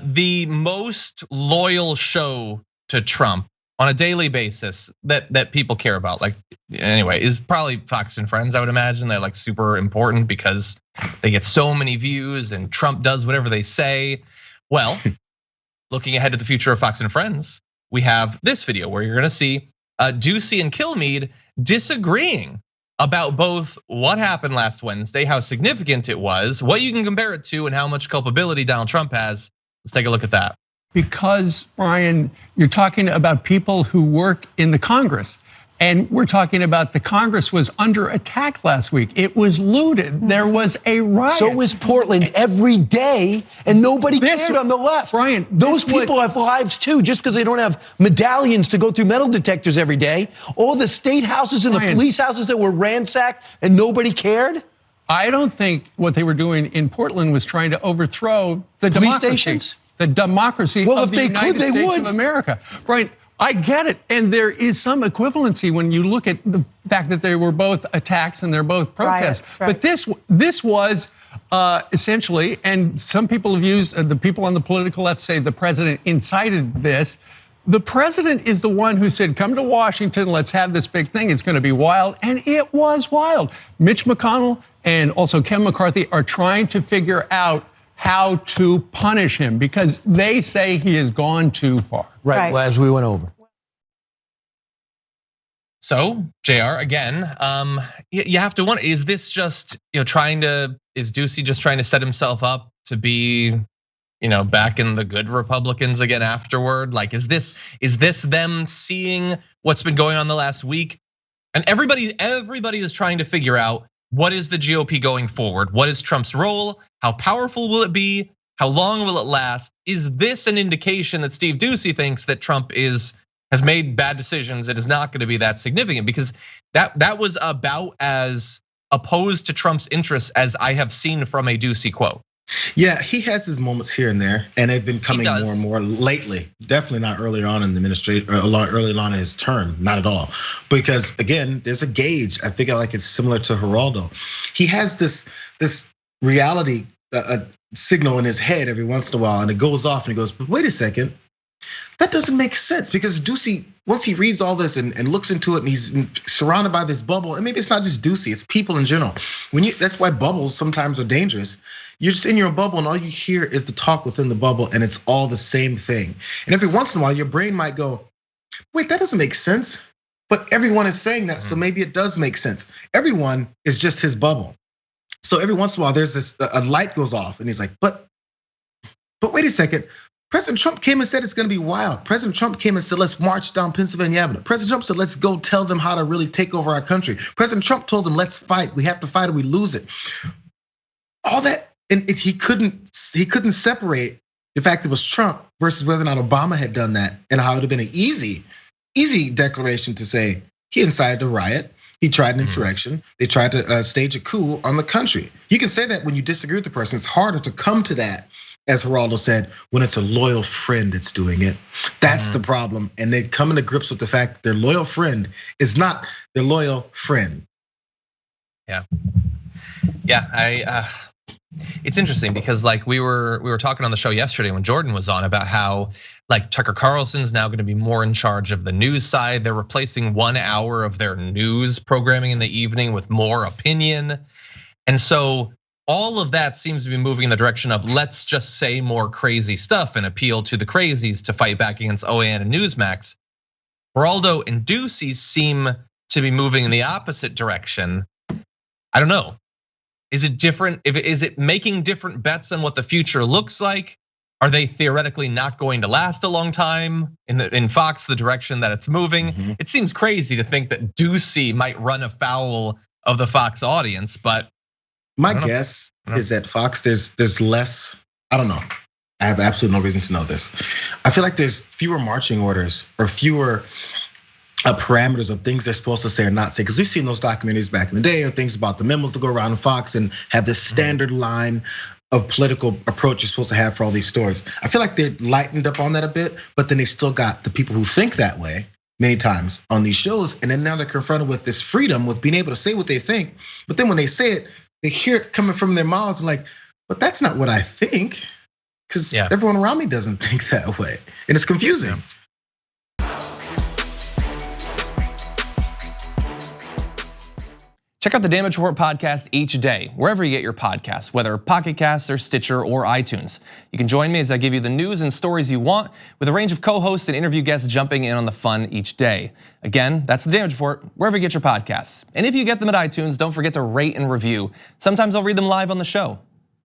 the most loyal show to Trump on a daily basis that people care about, like anyway, is probably Fox and Friends. I would imagine they're like super important because they get so many views and Trump does whatever they say. Well, looking ahead to the future of Fox and Friends, we have this video where you're gonna see Doocy and Kilmeade disagreeing about both what happened last Wednesday, how significant it was, what you can compare it to, and how much culpability Donald Trump has. Let's take a look at that. Because, Brian, you're talking about people who work in the Congress. And we're talking about the Congress was under attack last week. It was looted. There was a riot. So was Portland every day, and nobody cared on the left. Brian, those people have lives too, just because they don't have medallions to go through metal detectors every day. All the state houses and the police houses that were ransacked, and nobody cared. I don't think what they were doing in Portland was trying to overthrow the police democracy. Stations? The democracy of the United States of America. Right. I get it. And there is some equivalency when you look at the fact that they were both attacks and they're both protests. Right. But this was essentially, and some people have used, the people on the political left say the president incited this. The president is the one who said, come to Washington, let's have this big thing. It's going to be wild. And it was wild. Mitch McConnell and also Kevin McCarthy are trying to figure out how to punish him because they say he has gone too far. Right. Well, as we went over. So, JR, again, you have to wonder, is this just, is Doocy just trying to set himself up to be, back in the good Republicans again afterward? Like, is this them seeing what's been going on the last week? And everybody is trying to figure out, what is the GOP going forward? What is Trump's role? How powerful will it be? How long will it last? Is this an indication that Steve Doocy thinks that Trump has made bad decisions and is not going to be that significant? Because that was about as opposed to Trump's interests as I have seen from a Doocy quote. Yeah, he has his moments here and there, and they've been coming more and more lately. Definitely not earlier on in the administration, or early on in his term, not at all. Because again, there's a gauge. I think like it's similar to Geraldo. He has this reality signal in his head every once in a while, and it goes off, and he goes, "But wait a second, that doesn't make sense." Because Doocy, once he reads all this and looks into it, and he's surrounded by this bubble, and maybe it's not just Doocy, it's people in general. That's why bubbles sometimes are dangerous. You're just in your bubble, and all you hear is the talk within the bubble, and it's all the same thing. And every once in a while, your brain might go, "Wait, that doesn't make sense." But everyone is saying that, so maybe it does make sense. Everyone is just his bubble. So every once in a while, there's this a light goes off, and he's like, "But wait a second." President Trump came and said it's gonna be wild. President Trump came and said, let's march down Pennsylvania Avenue. President Trump said, let's go tell them how to really take over our country. President Trump told them, let's fight. We have to fight or we lose it. All that, and if he couldn't separate the fact it was Trump versus whether or not Obama had done that, and how it would have been an easy declaration to say he incited a riot. He tried an insurrection. They tried to stage a coup on the country. You can say that when you disagree with the person. It's harder to come to that, as Geraldo said, when it's a loyal friend that's doing it. That's the problem. And they're coming to grips with the fact that their loyal friend is not their loyal friend. Yeah, it's interesting because like we were talking on the show yesterday when Jordan was on about how like Tucker Carlson's now going to be more in charge of the news side. They're replacing 1 hour of their news programming in the evening with more opinion. And so all of that seems to be moving in the direction of let's just say more crazy stuff and appeal to the crazies to fight back against OAN and Newsmax. Geraldo and Doocy seem to be moving in the opposite direction. I don't know. Is it different? Is it making different bets on what the future looks like? Are they theoretically not going to last a long time in Fox, the direction that it's moving? It seems crazy to think that Doocy might run afoul of the Fox audience, but my guess is that Fox, there's less, I don't know. I have absolutely no reason to know this. I feel like there's fewer marching orders or fewer parameters of things they're supposed to say or not say. Because we've seen those documentaries back in the day, or things about the memos that go around in Fox and have this standard line of political approach you're supposed to have for all these stories. I feel like they're lightened up on that a bit, but then they still got the people who think that way many times on these shows. And then now they're confronted with this freedom with being able to say what they think. But then when they say it, they hear it coming from their mouths and like, but that's not what I think. because everyone around me doesn't think that way, and it's confusing. Check out the Damage Report podcast each day, wherever you get your podcasts, whether Pocket Casts or Stitcher or iTunes. You can join me as I give you the news and stories you want, with a range of co-hosts and interview guests jumping in on the fun each day. Again, that's the Damage Report, wherever you get your podcasts. And if you get them at iTunes, don't forget to rate and review. Sometimes I'll read them live on the show.